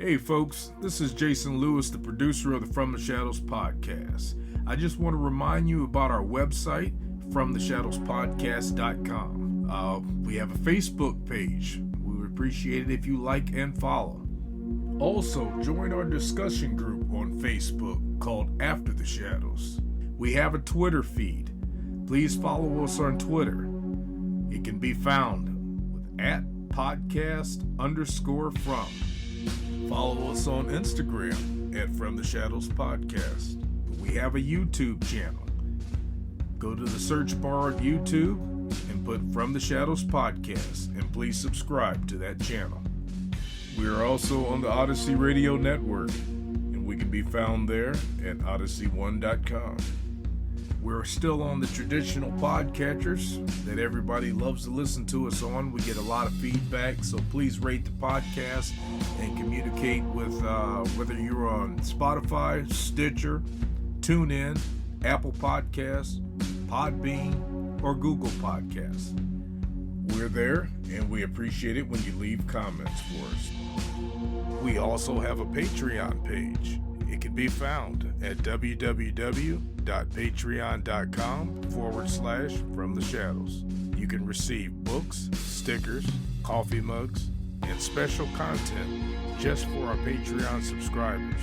Hey folks, this is Jason Lewis, the producer of the From the Shadows podcast. I just want to remind you about our website, fromtheshadowspodcast.com. We have a Facebook page. We would appreciate it if you like and follow. Also, join our discussion group on Facebook called After the Shadows. We have a Twitter feed. Please follow us on Twitter. It can be found with @podcast_from. Follow us on Instagram @From the Shadows Podcast. We have a YouTube channel. Go to the search bar at YouTube and put From the Shadows Podcast, and please subscribe to that channel. We are also on the Odyssey Radio Network, and we can be found there at odyssey1.com. We're still on the traditional podcatchers that everybody loves to listen to us on. We get a lot of feedback, so please rate the podcast and communicate with whether you're on Spotify, Stitcher, TuneIn, Apple Podcasts, Podbean, or Google Podcasts. We're there, and we appreciate it when you leave comments for us. We also have a Patreon page. It can be found at www.patreon.com/From the Shadows. You can receive books, stickers, coffee mugs, and special content just for our Patreon subscribers.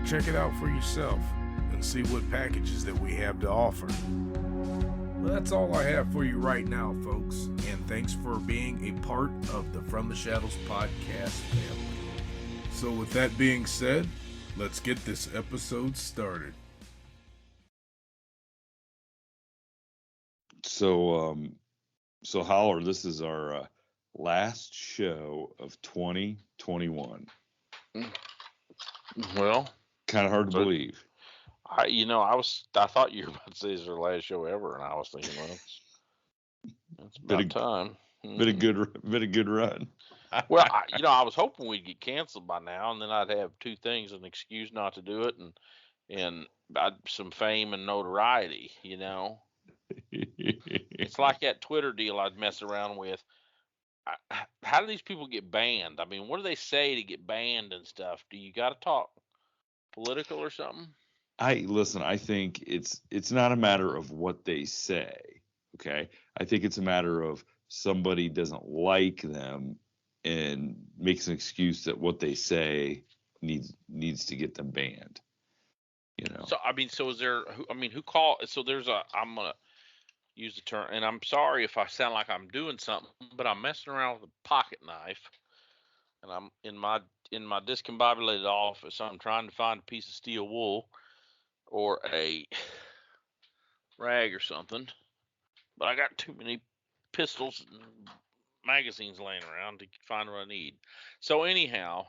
Check it out for yourself and see what packages that we have to offer. Well, that's all I have for you right now, folks, and thanks for being a part of the From the Shadows podcast family. So with that being said, let's get this episode started. So Howler, this is our last show of 2021. Well, kind of hard to believe. I thought you were about to say it's our last show ever, and I was thinking, well, it's about time. Been a good run. Well, I was hoping we'd get canceled by now, and then I'd have two things: an excuse not to do it, and some fame and notoriety. It's like that Twitter deal I'd mess around with. How do these people get banned? I mean, what do they say to get banned and stuff? Do you got to talk political or something? I think it's not a matter of what they say. Okay. I think it's a matter of somebody doesn't like them and makes an excuse that what they say needs to get them banned. So is there? Who called? So I'm gonna use the term, and I'm sorry if I sound like I'm doing something, but I'm messing around with a pocket knife, and I'm in my discombobulated office. I'm trying to find a piece of steel wool or a rag or something, but I got too many pistols and magazines laying around to find what I need. So anyhow,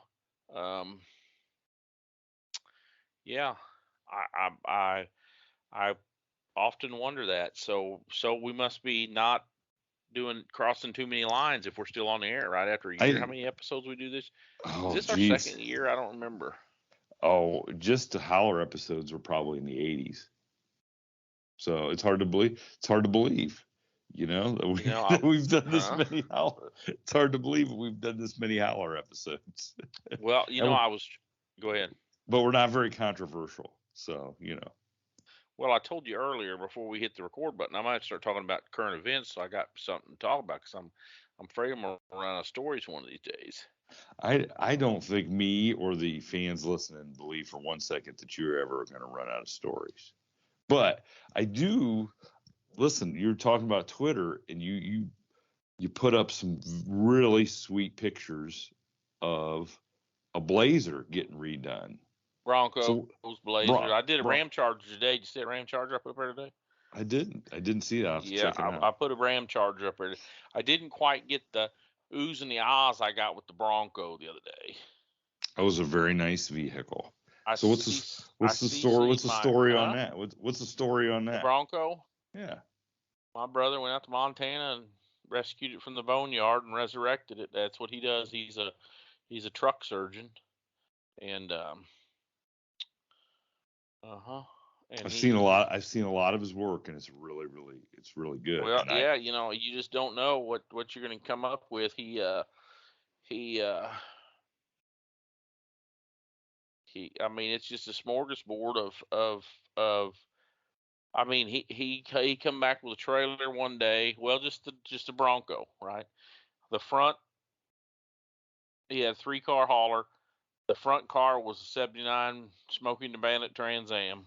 yeah, I often wonder that. So we must be not crossing too many lines if we're still on the air right after a year. How many episodes we do this? Is this our second year? I don't remember. Oh, just the Howler episodes were probably in the 80s. So it's hard to believe. That we've done this many Howler. It's hard to believe we've done this many Howler episodes. Well, go ahead. But we're not very controversial. So, Well, I told you earlier before we hit the record button, I might start talking about current events, so I got something to talk about because I'm afraid I'm going to run out of stories one of these days. I don't think me or the fans listening believe for 1 second that you're ever going to run out of stories. But I do listen. You're talking about Twitter, and you put up some really sweet pictures of a Blazer getting redone. Broncos, Blazer. I did a Ram Charger today. Did you see that Ram Charger I put up there today? I didn't see that. I put a Ram Charger up there. I didn't quite get the oohs and the ahs I got with the Bronco the other day. That was a very nice vehicle. What's the story on that? What's the story on that? The Bronco? Yeah. My brother went out to Montana and rescued it from the boneyard and resurrected it. That's what he does. He's a truck surgeon. And I've seen a lot of his work, and it's really good. Well, you just don't know what you're going to come up with. He I mean, it's just a smorgasbord of. I mean, he come back with a trailer one day. Well, just a Bronco, right? The front, he had a 3-car hauler. The front car was a '79 Smoking the Bandit Trans Am.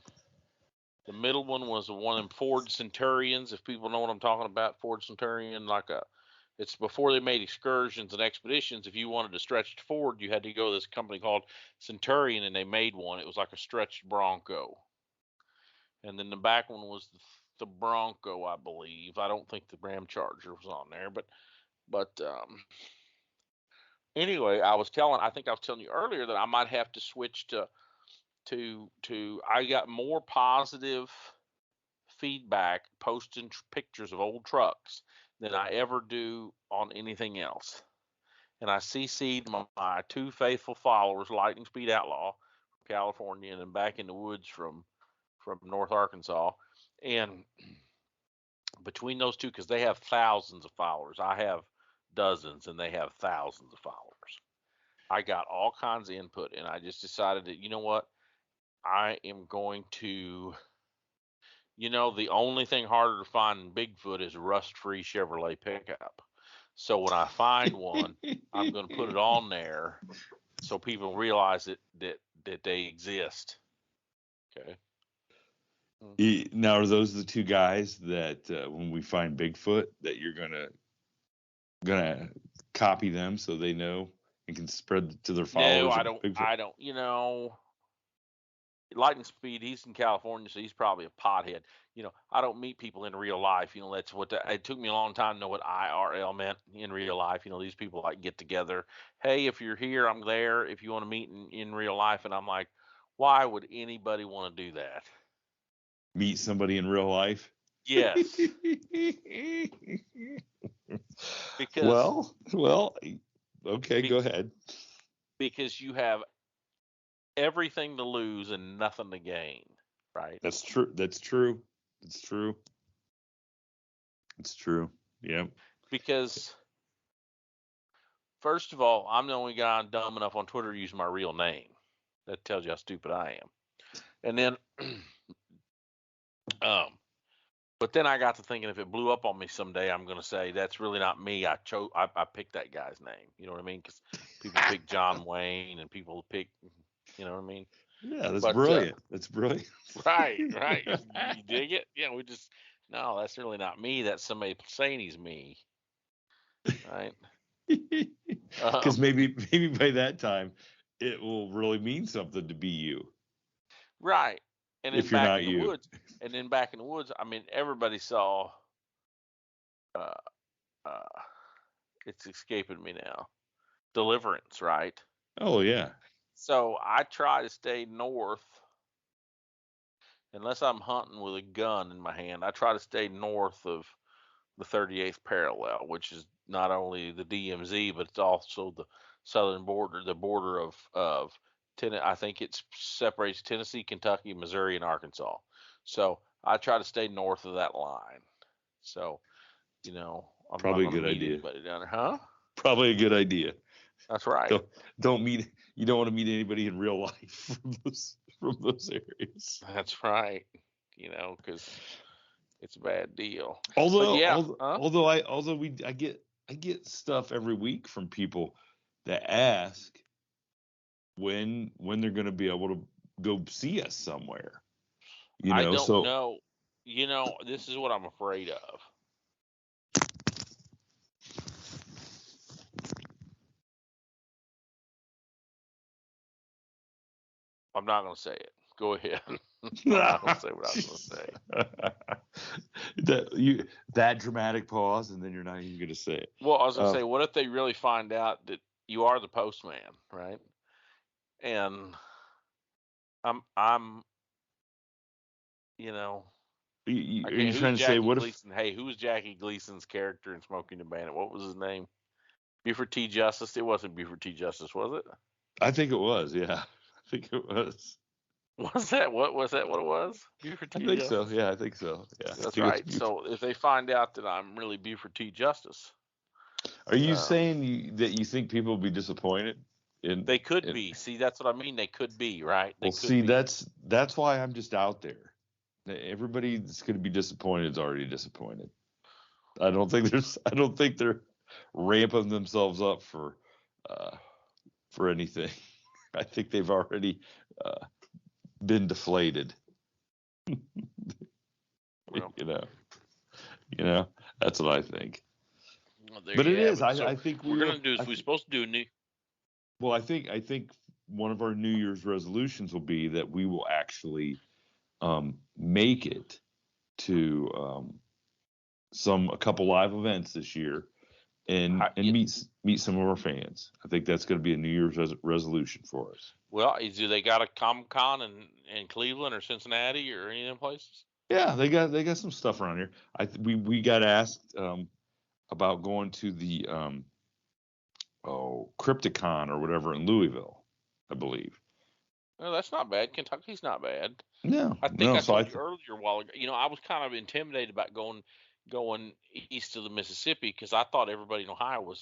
The middle one was one of them Ford Centurions. If people know what I'm talking about, Ford Centurion, it's before they made excursions and expeditions. If you wanted a stretched Ford, you had to go to this company called Centurion, and they made one. It was like a stretched Bronco. And then the back one was the Bronco, I believe. I don't think the Ram Charger was on there, but anyway, I think I was telling you earlier that I might have to switch to I got more positive feedback posting pictures of old trucks than I ever do on anything else. And I CC'd my 2 faithful followers, Lightning Speed Outlaw from California, and then Back in the Woods from North Arkansas. And between those two, because they have thousands of followers, I have dozens, and they have thousands of followers. I got all kinds of input, and I just decided that, you know what? I am going to, the only thing harder to find than Bigfoot is a rust-free Chevrolet pickup. So when I find one, I'm going to put it on there so people realize that they exist. Okay. Now, are those the 2 guys that when we find Bigfoot, that you're gonna copy them so they know and can spread to their followers? No, I don't. Bigfoot? I don't. Lightning Speed, he's in California, so he's probably a pothead. I don't meet people in real life. That's what it took me a long time to know what IRL meant in real life. These people get together. Hey, if you're here, I'm there. If you want to meet in real life, and I'm like, why would anybody want to do that? Meet somebody in real life? Yes. Because well, okay, go ahead. Because you have everything to lose and nothing to gain, right? That's true. Yeah. Because first of all, I'm the only guy dumb enough on Twitter to use my real name. That tells you how stupid I am. And then but then I got to thinking, if it blew up on me someday, I'm going to say that's really not me. I picked that guy's name. You know what I mean? Because people pick John Wayne, and people pick, you know what I mean? Yeah, that's brilliant. That's brilliant. Right. You dig it? Yeah, no, that's really not me. That's somebody saying he's me. Right? Because maybe by that time, it will really mean something to be you. Right. And then if you're not you. Back in the woods, I mean, everybody saw. It's escaping me now. Deliverance, right? Oh yeah. So I try to stay north, unless I'm hunting with a gun in my hand. I try to stay north of the 38th parallel, which is not only the DMZ, but it's also the southern border, the border of I think it separates Tennessee, Kentucky, Missouri, and Arkansas. So I try to stay north of that line. So, I'm probably not a good idea. Down there, huh? Probably a good idea. That's right. Don't want to meet anybody in real life from those areas. That's right. Because it's a bad deal. Although I get stuff every week from people that ask when they're going to be able to go see us somewhere. I don't know. This is what I'm afraid of. I'm not going to say it. Go ahead. I'm not going to say what I was going to say. That dramatic pause, and then you're not even going to say it. Well, I was going to say, what if they really find out that you are the postman, right? And I'm Are you trying to say what Gleason? Hey, who's Jackie Gleason's character in Smoking the Bandit? What was his name? Buford T. Justice? It wasn't Buford T. Justice, was it? I think it was, yeah. I think it was. Was that what it was? Buford T. I think so. Yeah, I think so. Yeah, that's right. So if they find out that I'm really Buford T. Justice, are you saying that you think people will be disappointed? And They could be. See, that's what I mean. They could be, right? They well, could see, be. that's why I'm just out there. Everybody that's going to be disappointed is already disappointed. I don't think they're ramping themselves up for anything. I think they've already been deflated. Well, you know, that's what I think. well, there But you it have is. it. So I think we're gonna do is we're supposed to do a new. Well, I think one of our New Year's resolutions will be that we will actually make it to a couple live events this year and meet some of our fans. I think that's going to be a New Year's resolution for us. Well, do they got a Comic-Con in Cleveland or Cincinnati or any of them places? Yeah, they got some stuff around here. We got asked about going to the Crypticon or whatever in Louisville, I believe. No, that's not bad. Kentucky's not bad. No, I think I told you earlier a while ago. I was kind of intimidated about going east of the Mississippi because I thought everybody in Ohio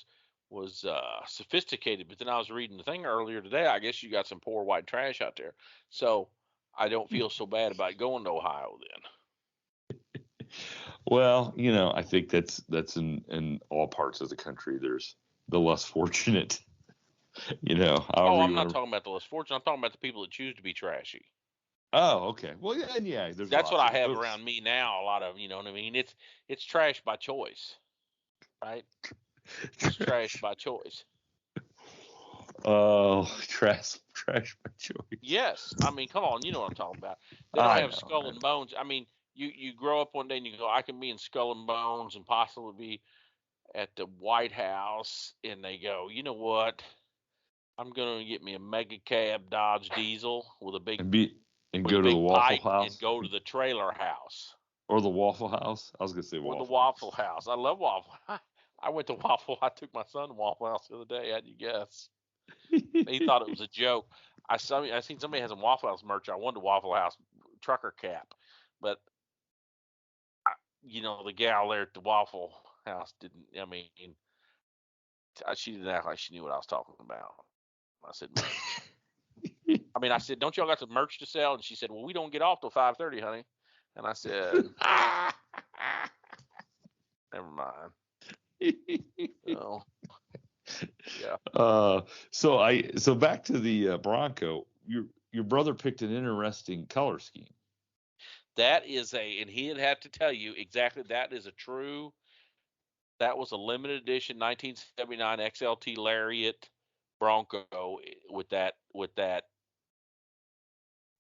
was sophisticated. But then I was reading the thing earlier today. I guess you got some poor white trash out there, so I don't feel so bad about going to Ohio then. Well, I think that's in all parts of the country. There's the less fortunate. I'm not talking about the less fortunate. I'm talking about the people that choose to be trashy. Oh, okay. Well, yeah. That's what I have around me now. A lot of, you know what I mean. It's trash by choice, right? It's trash by choice. Oh, trash by choice. Yes, I mean, come on, you know what I'm talking about. They don't have Skull and Bones. I mean, you grow up one day and you go, I can be in Skull and Bones and possibly be at the White House, and they go, you know what? I'm gonna get me a mega cab Dodge diesel with a big and go to the Waffle House and go to the trailer house or the Waffle House. I was gonna say or Waffle. the Waffle House. I love Waffle. I went to Waffle. I took my son to Waffle House the other day. How'd you guess? He thought it was a joke. I seen somebody has a Waffle House merch. I wanted a Waffle House trucker cap, but the gal there at the Waffle House didn't. I mean, she didn't act like she knew what I was talking about. I said, I said, don't y'all got some merch to sell? And she said, well, we don't get off till 5:30, honey. And I said, never mind. Oh, yeah. So back to the Bronco. Your brother picked an interesting color scheme. That is and he had to tell you exactly. That was a limited edition 1979 XLT Lariat Bronco with that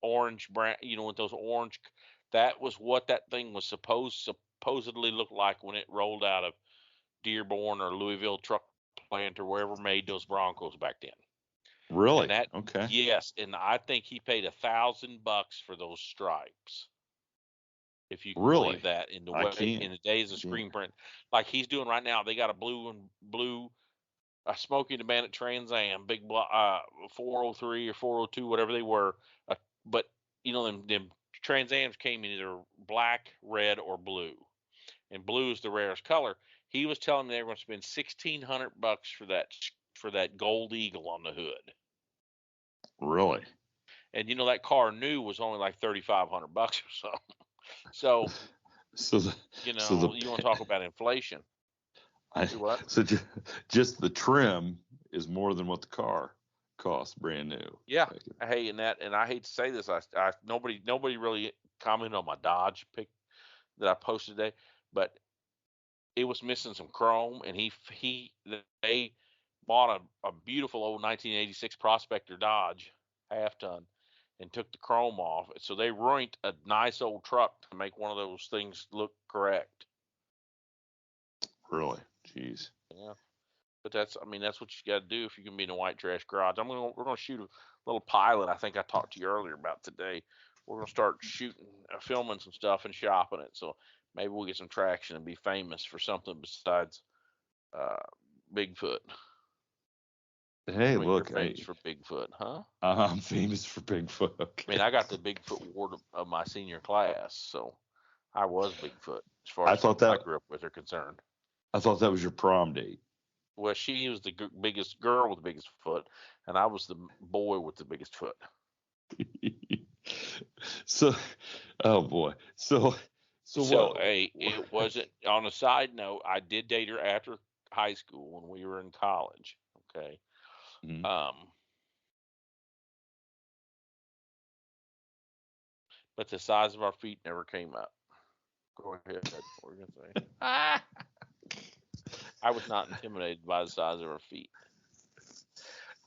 orange brand, with those orange. That was what that thing was supposedly look like when it rolled out of Dearborn or Louisville truck plant or wherever made those Broncos back then. Really? Okay. Yes, and I think he paid $1,000 for those stripes. If you can believe that in the days of screen print, like he's doing right now, they got a blue Smokey and the Bandit Trans Am, big 403 or 402, whatever they were. But them Trans Ams came in either black, red, or blue, and blue is the rarest color. He was telling me they were going to spend $1,600 for that gold eagle on the hood. Really? And that car new was only like $3,500 or so. You want to talk about inflation? So just the trim is more than what the car costs brand new. Yeah. Hey, and I hate to say this, nobody really commented on my Dodge pic that I posted today, but it was missing some chrome, and they bought a beautiful old 1986 Prospector Dodge half ton and took the chrome off. So they ruined a nice old truck to make one of those things look correct. Really? Jeez. Yeah. But that's what you got to do if you're going to be in a white trash garage. We're going to shoot a little pilot I think I talked to you earlier about today. We're going to start filming some stuff and shopping it. So maybe we'll get some traction and be famous for something besides Bigfoot. Hey, look, you're famous for Bigfoot, huh? I'm famous for Bigfoot. Okay. I got the Bigfoot award of my senior class, so I was Bigfoot as far as I grew up with are concerned. I thought that was your prom date. Well, she was the biggest girl with the biggest foot, and I was the boy with the biggest foot. So, oh boy. So what? Hey, it wasn't. On a side note, I did date her after high school when we were in college. Okay. Mhm. But the size of our feet never came up. Go ahead. What were you gonna say? I was not intimidated by the size of her feet.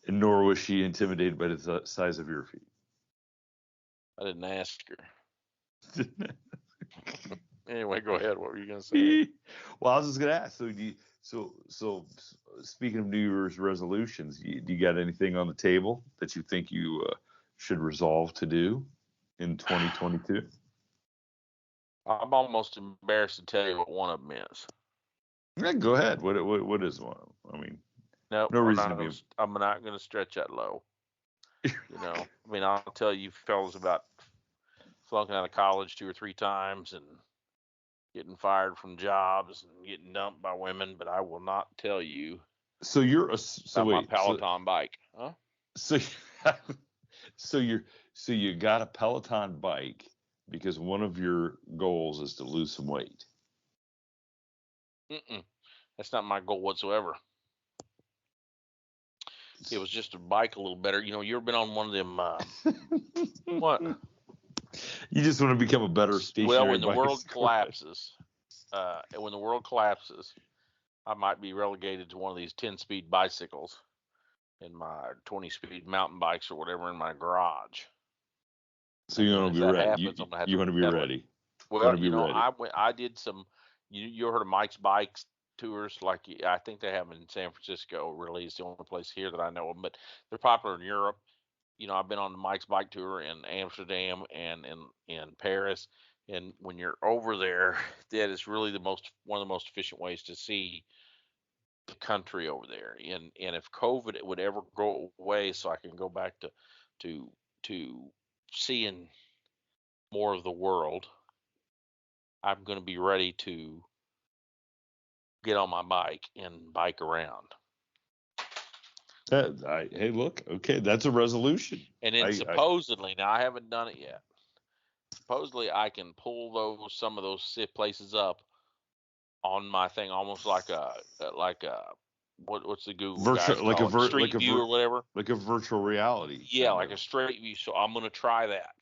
And nor was she intimidated by the size of your feet. I didn't ask her. Anyway, go ahead. What were you gonna say? Well, I was just gonna ask. So speaking of New Year's resolutions, do you got anything on the table that you think you should resolve to do in 2022? I'm almost embarrassed to tell you what one of them is. Yeah, go ahead. What is one? I mean, Nope, no reason to be. I'm not going to stretch that low. I mean, I'll tell you fellas about flunking out of college 2 or 3 times and getting fired from jobs and getting dumped by women, but I will not tell you. So you're a my Peloton bike, huh? So you got a Peloton bike because one of your goals is to lose some weight. That's not my goal whatsoever. It was just to bike a little better. You ever been on one of them? What? You just want to become a better stationary Well, when the world collapses, I might be relegated to one of these 10-speed bicycles and my 20-speed mountain bikes or whatever in my garage. So you want to be ready. You want to be ready. Well, I did some. You heard of Mike's Bikes tours? Like I think they have them in San Francisco. Really, it's the only place here that I know of. But they're popular in Europe. I've been on the Mike's Bike tour in Amsterdam and in Paris. And when you're over there, that is really one of the most efficient ways to see the country over there. And if COVID would ever go away, so I can go back to seeing more of the world, I'm going to be ready to get on my bike and bike around. Hey, look, okay, that's a resolution. And then supposedly, now I haven't done it yet. Supposedly, I can pull some of those places up on my thing, almost like a what's the Google virtual, like a Street View or whatever, like a virtual reality. Yeah, like a straight view. So I'm gonna try that.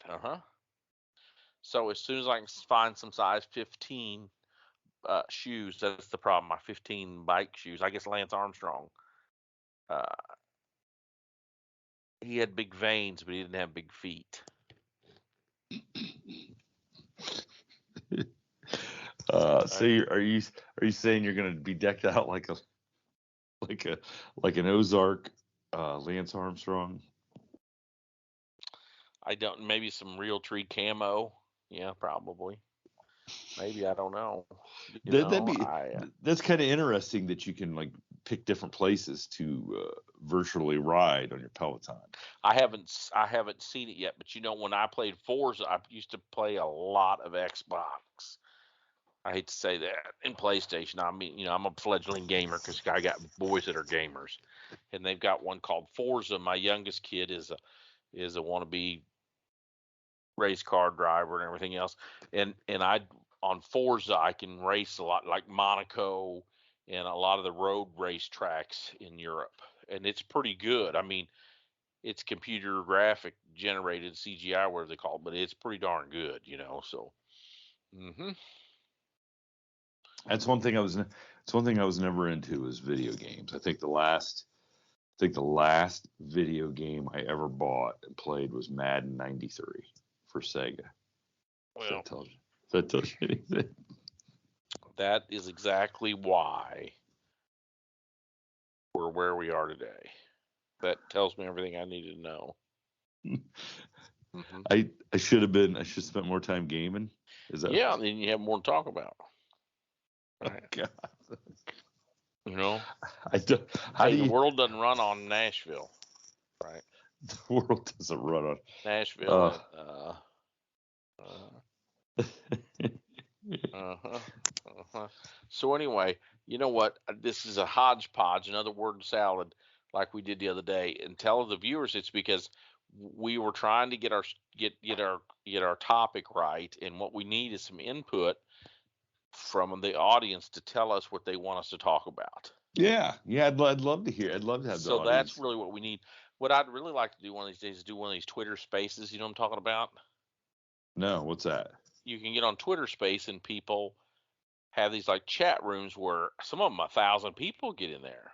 So as soon as I can find some size 15 shoes, that's the problem. My 15 bike shoes. I guess Lance Armstrong. He had big veins, but he didn't have big feet. So are you saying you're going to be decked out like an Ozark Lance Armstrong? I don't. Maybe some real tree camo. Yeah, probably. Maybe, I don't know. That's kind of interesting that you can like pick different places to virtually ride on your Peloton. I haven't seen it yet, but when I played Forza, I used to play a lot of Xbox. I hate to say that, in PlayStation. I mean, I'm a fledgling gamer because I got boys that are gamers, and they've got one called Forza. My youngest kid is a wannabe race car driver and everything else, and on Forza I can race a lot, like Monaco and a lot of the road race tracks in Europe, and it's pretty good. I mean, it's computer graphic generated CGI, whatever they call it, but it's pretty darn good, So, That's one thing I was never into is video games. I think the last video game I ever bought and played was Madden '93 for Sega. Well, that tells you anything. That is exactly why we're where we are today. That tells me everything I need to know. I should spent more time gaming. Is that? Yeah, then you have more to talk about. Right. Oh, God. The world doesn't run on Nashville, right? The world doesn't run on Nashville. So anyway, You know what? This is a hodgepodge, another word salad, like we did the other day. And tell the viewers it's because we were trying to get our topic right, and what we need is some input from the audience to tell us what they want us to talk about. Yeah, I'd love to hear. I'd love to have the So audience. that's really what we need. What I'd really like to do one of these days is do one of these Twitter Spaces. You know what I'm talking about? No, what's that? You can get on Twitter Space, and people have these like chat rooms where some of them 1,000 people get in there,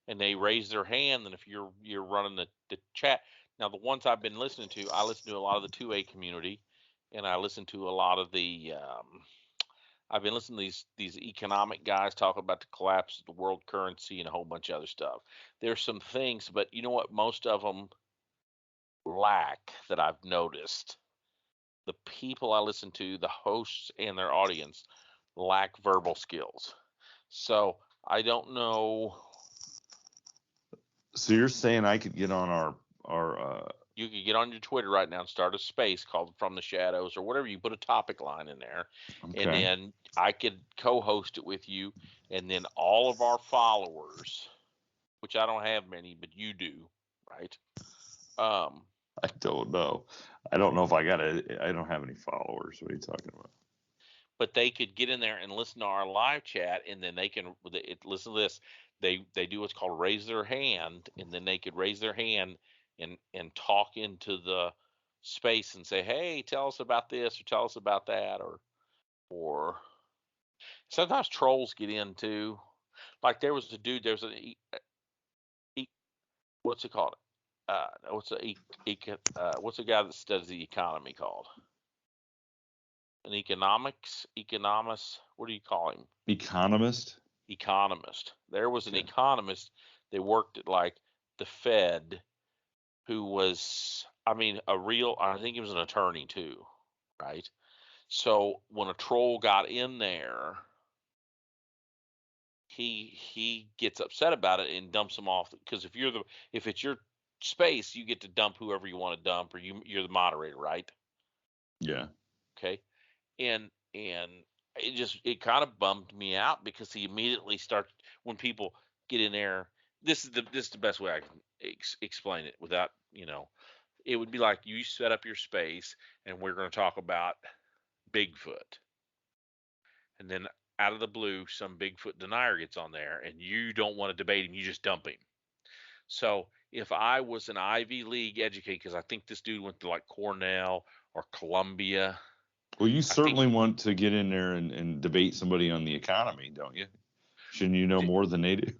and they raise their hand. And if you're running the chat, now the ones I've been listening to, I listen to a lot of the 2A community, and I listen to a lot of the I've been listening to these economic guys talk about the collapse of the world currency and a whole bunch of other stuff. There's some things, but you know what? Most of them lack that I've noticed. The people I listen to, the hosts and their audience, lack verbal skills. So I don't know. So you're saying I could get on our You could get on your Twitter right now and start a space called From the Shadows or whatever. You put a topic line in there, okay. and then I could co-host it with you, and then all of our followers, which I don't have many, but you do, right? I don't know. I don't know if I don't have any followers. What are you talking about? But they could get in there and listen to our live chat, and then they can listen to this. They do what's called raise their hand, and then they could raise their hand and talk into the space and say, "Hey, tell us about this or tell us about that," or sometimes trolls get in too. Like there was a dude. There's what's it called? What's a guy that studies the economy called? An economist. What do you call him? Economist. There was an economist that worked at like the Fed, who was, I think he was an attorney too, right? So when a troll got in there, he gets upset about it and dumps them off, because if it's your space, you get to dump whoever you want to dump, or you're the moderator, right? Yeah. Okay. And it kind of bummed me out, because he immediately starts, when people get in there, this is the best way I can explain it without, it would be like you set up your space and we're going to talk about Bigfoot, and then out of the blue some Bigfoot denier gets on there and you don't want to debate him, you just dump him. So if I was an Ivy League educated, because I think this dude went to like Cornell or Columbia. Well, you certainly want to get in there and debate somebody on the economy, don't you? Shouldn't you know more than they do?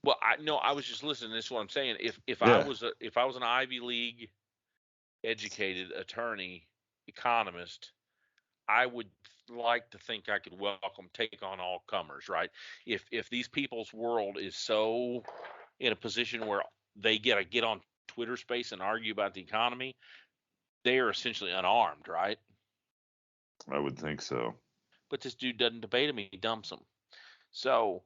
Well, I was just listening. This is what I'm saying. If I was an Ivy League educated attorney, economist, I would like to think I could take on all comers, right? If these people's world is so in a position where they get on Twitter Space and argue about the economy, they are essentially unarmed, right? I would think so. But this dude doesn't debate him; he dumps him. So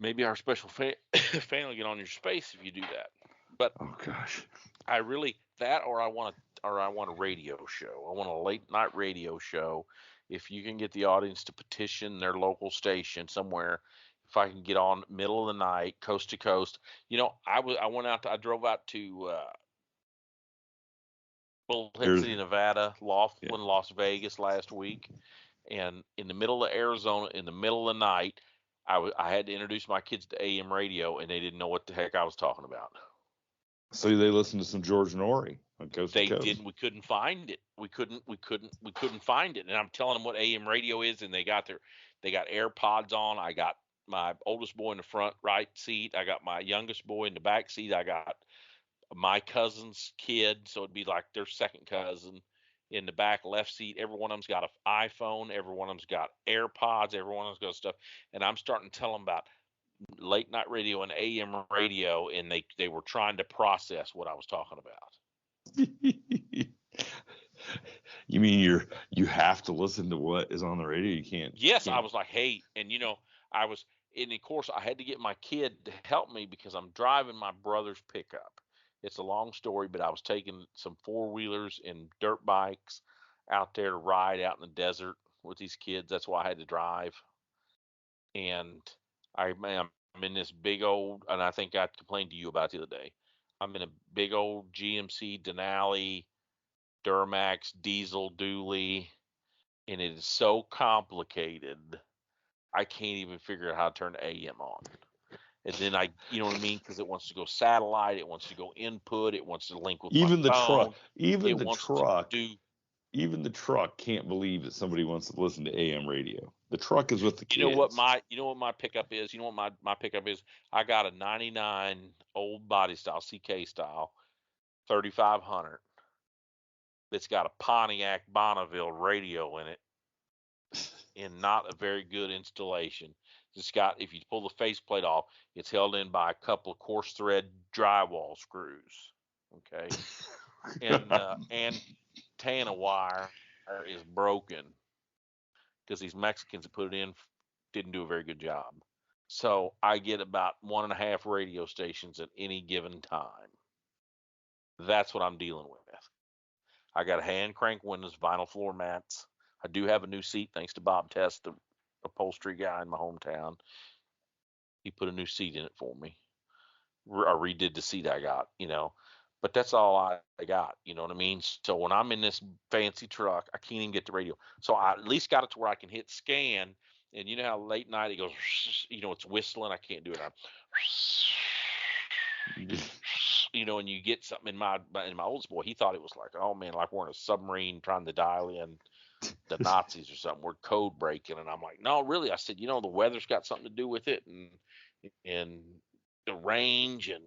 maybe our special fan will get on your space if you do that. But oh gosh, I really or I want a radio show. I want a late night radio show. If you can get the audience to petition their local station somewhere, if I can get on middle of the night, coast to coast. I drove out to Bullhead City, Nevada, Laughlin, Las Vegas last week, and in the middle of Arizona, in the middle of the night, I had to introduce my kids to AM radio, and they didn't know what the heck I was talking about. So they listened to some George Norrie on Coast to Coast. They didn't. We couldn't find it. We couldn't find it. And I'm telling them what AM radio is, and they got AirPods on. I got my oldest boy in the front right seat. I got my youngest boy in the back seat. I got my cousin's kid, so it'd be like their second cousin, in the back left seat. Every one of them's got an iPhone. Every one of them's got AirPods. Every one of them's got stuff. And I'm starting to tell them about late night radio and AM radio, and they were trying to process what I was talking about. You mean you have to listen to what is on the radio? You can't. Yes, I was like, hey, and and of course I had to get my kid to help me because I'm driving my brother's pickup. It's a long story, but I was taking some 4-wheelers and dirt bikes out there to ride out in the desert with these kids. That's why I had to drive. and I'm in this big old, and I think I complained to you about it the other day. I'm in a big old GMC Denali Duramax diesel dually, and it is so complicated. I can't even figure out how to turn the AM on. And then you know what I mean? Because it wants to go satellite, it wants to go input, it wants to link with my phone. Even It the wants to truck, do. even the truck can't believe that somebody wants to listen to AM radio. The truck is with the kids. You know what my pickup is? You know what my pickup is? I got a 99 old body style, CK style, 3500. That's got a Pontiac Bonneville radio in it, and not a very good installation. It's got, if you pull the faceplate off, it's held in by a couple of coarse thread drywall screws. Okay, and antenna wire is broken because these Mexicans that put it in didn't do a very good job. So I get about 1.5 radio stations at any given time. That's what I'm dealing with. I got a hand crank windows, vinyl floor mats. I do have a new seat thanks to Bob Test, the upholstery guy in my hometown. He put a new seat in it for me. I redid the seat I got, but that's all I got, you know what I mean? So when I'm in this fancy truck, I can't even get the radio. So I at least got it to where I can hit scan, and you know how late night it goes, it's whistling. I can't do it. And you get something in my oldest boy. He thought it was like, oh man, like we're in a submarine trying to dial in the Nazis or something. We're code breaking, and I'm like, no, really. I said, the weather's got something to do with it, and the range, and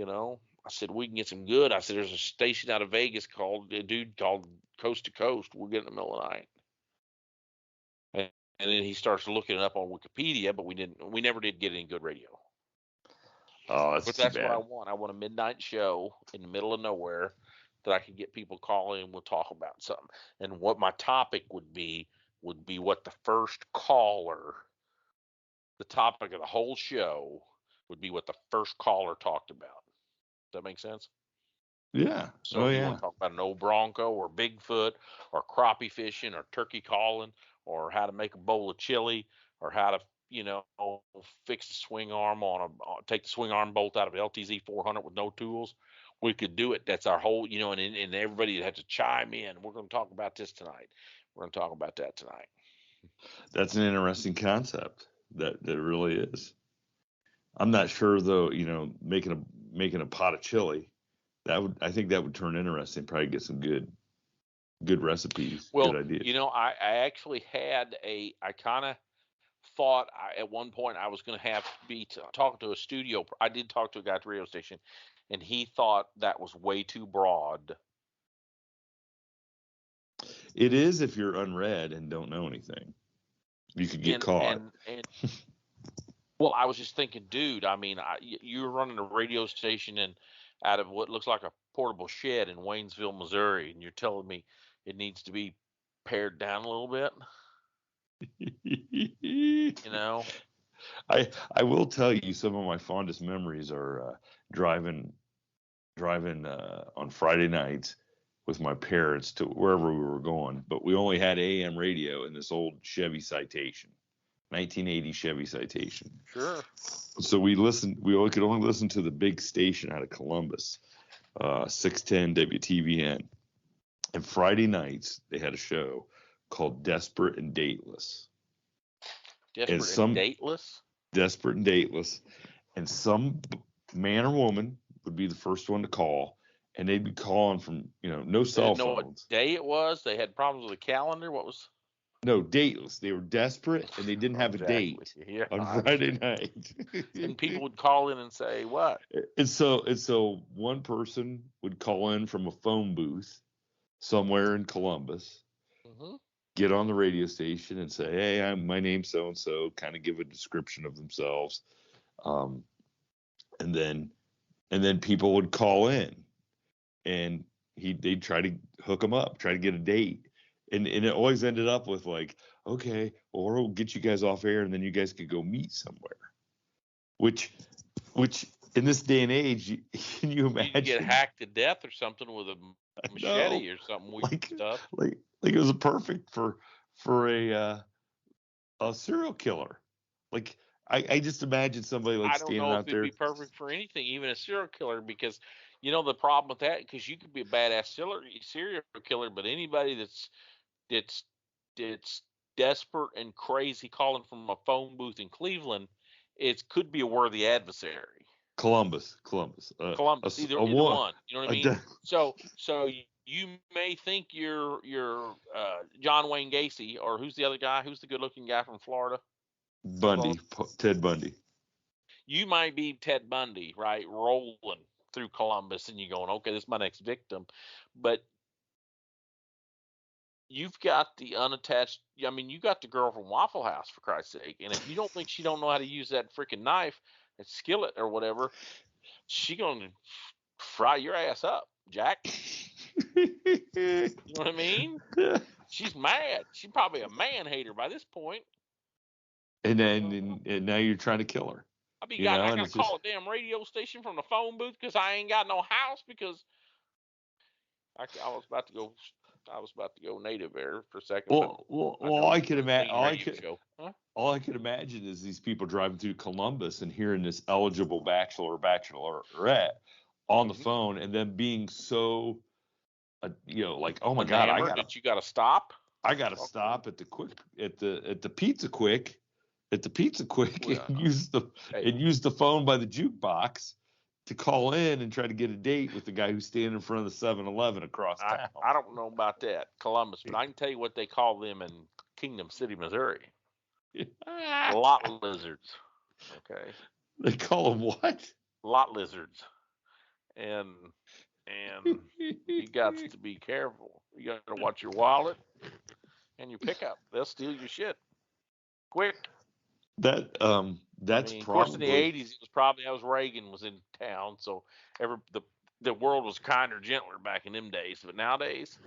I said we can get some good. I said there's a station out of Vegas called Coast to Coast. We'll get in the middle of the night. And then he starts looking it up on Wikipedia, but we never did get any good radio. Oh, that's what I want. I want a midnight show in the middle of nowhere that I can get people calling and we'll talk about something. And what my topic would be what the first caller, the topic of the whole show would be what the first caller talked about. Does that make sense? Yeah. So you want to talk about an old Bronco or Bigfoot or crappie fishing or turkey calling or how to make a bowl of chili or how to fix the swing arm take the swing arm bolt out of LTZ 400 with no tools. We could do it. That's our whole, and everybody had to chime in. We're going to talk about this tonight. We're going to talk about that tonight. That's an interesting concept. That really is. I'm not sure though, making a pot of chili, I think that would turn interesting. Probably get some good recipes. Well, good ideas. I actually had I kind of thought at one point I was going to have to be talking to a studio. I did talk to a guy at the radio station, and he thought that was way too broad. It is if you're unread and don't know anything. You could get caught. And well, I was just thinking, dude, I mean, you're running a radio station out of what looks like a portable shed in Waynesville, Missouri, and you're telling me it needs to be pared down a little bit. I will tell you some of my fondest memories are driving on Friday nights with my parents to wherever we were going, but we only had AM radio in this old Chevy Citation, 1980 Chevy Citation. Sure. So we could only listen to the big station out of Columbus, 610 WTVN. And Friday nights they had a show called Desperate and Dateless. Desperate and Dateless? Desperate and Dateless. And some man or woman would be the first one to call, and they'd be calling from, no cell phones. Know what day it was? They had problems with the calendar? What was? No, dateless. They were desperate, and they didn't have a date on Friday night. And people would call in and say what? And so one person would call in from a phone booth somewhere in Columbus, get on the radio station and say, hey, my name's so-and-so, kind of give a description of themselves. And then people would call in, and they'd try to hook them up, try to get a date. And it always ended up with like, okay, or we'll get you guys off air and then you guys could go meet somewhere. Which in this day and age, can you imagine? You get hacked to death or something with a machete or something weird stuff. Like it was perfect for a a serial killer. Like I just imagine somebody like I don't standing know out if it'd there. be perfect for anything, even a serial killer, because you know the problem with that, because you could be a badass serial killer, but anybody that's desperate and crazy calling from a phone booth in Cleveland, it could be a worthy adversary. Columbus, Columbus, either one. You know what I mean? So you may think you're John Wayne Gacy, or who's the other guy? Who's the good-looking guy from Florida? Ted Bundy. You might be Ted Bundy, right? Rolling through Columbus, and you're going, okay, this is my next victim. But you've got the unattached. I mean, you got the girl from Waffle House, for Christ's sake. And if you don't think she don't know how to use that freaking knife, that skillet or whatever, she gonna fry your ass up, Jack. You know what I mean? She's mad. She's probably a man hater by this point. And now you're trying to kill her. I gotta call a damn radio station from the phone booth because I ain't got no house, because I was about to go native there for a second. All I could imagine is these people driving through Columbus and hearing this eligible bachelor or bachelorette on the phone, and then being so, like, oh my God, you got to stop. I got to stop at the Pizza Quick, and use the phone by the jukebox to call in and try to get a date with the guy who's standing in front of the 7-Eleven across town. I don't know about that, Columbus, but I can tell you what they call them in Kingdom City, Missouri. Lot lizards. Okay. They call them what? Lot lizards. And you got to be careful. You got to watch your wallet and your pickup. They'll steal your shit quick. That's probably, of course, in the 80s, it was probably Reagan was in town, so the world was kinder, gentler back in them days. But nowadays,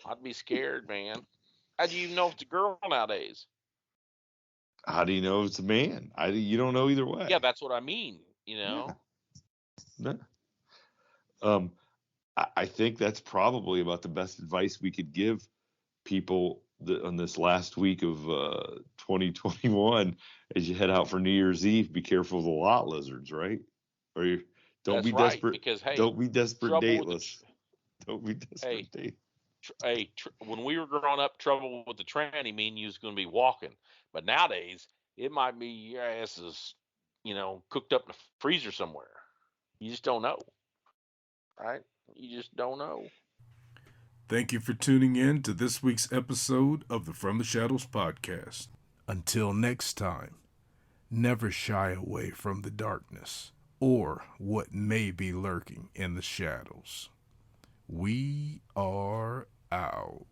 I'd be scared, man. How do you even know if it's a girl nowadays? How do you know if it's a man? You don't know either way. Yeah, that's what I mean. You know. Yeah. I think that's probably about the best advice we could give people on this last week of 2021 as you head out for New Year's Eve. Be careful of the lot lizards, right? Or don't be desperate. Because don't be desperate dateless. Don't be desperate dateless. When we were growing up, trouble with the tranny mean you was going to be walking. But nowadays, it might be your ass is, cooked up in a freezer somewhere. You just don't know, right? You just don't know. Thank you for tuning in to this week's episode of the From the Shadows podcast. Until next time, never shy away from the darkness or what may be lurking in the shadows. We are out.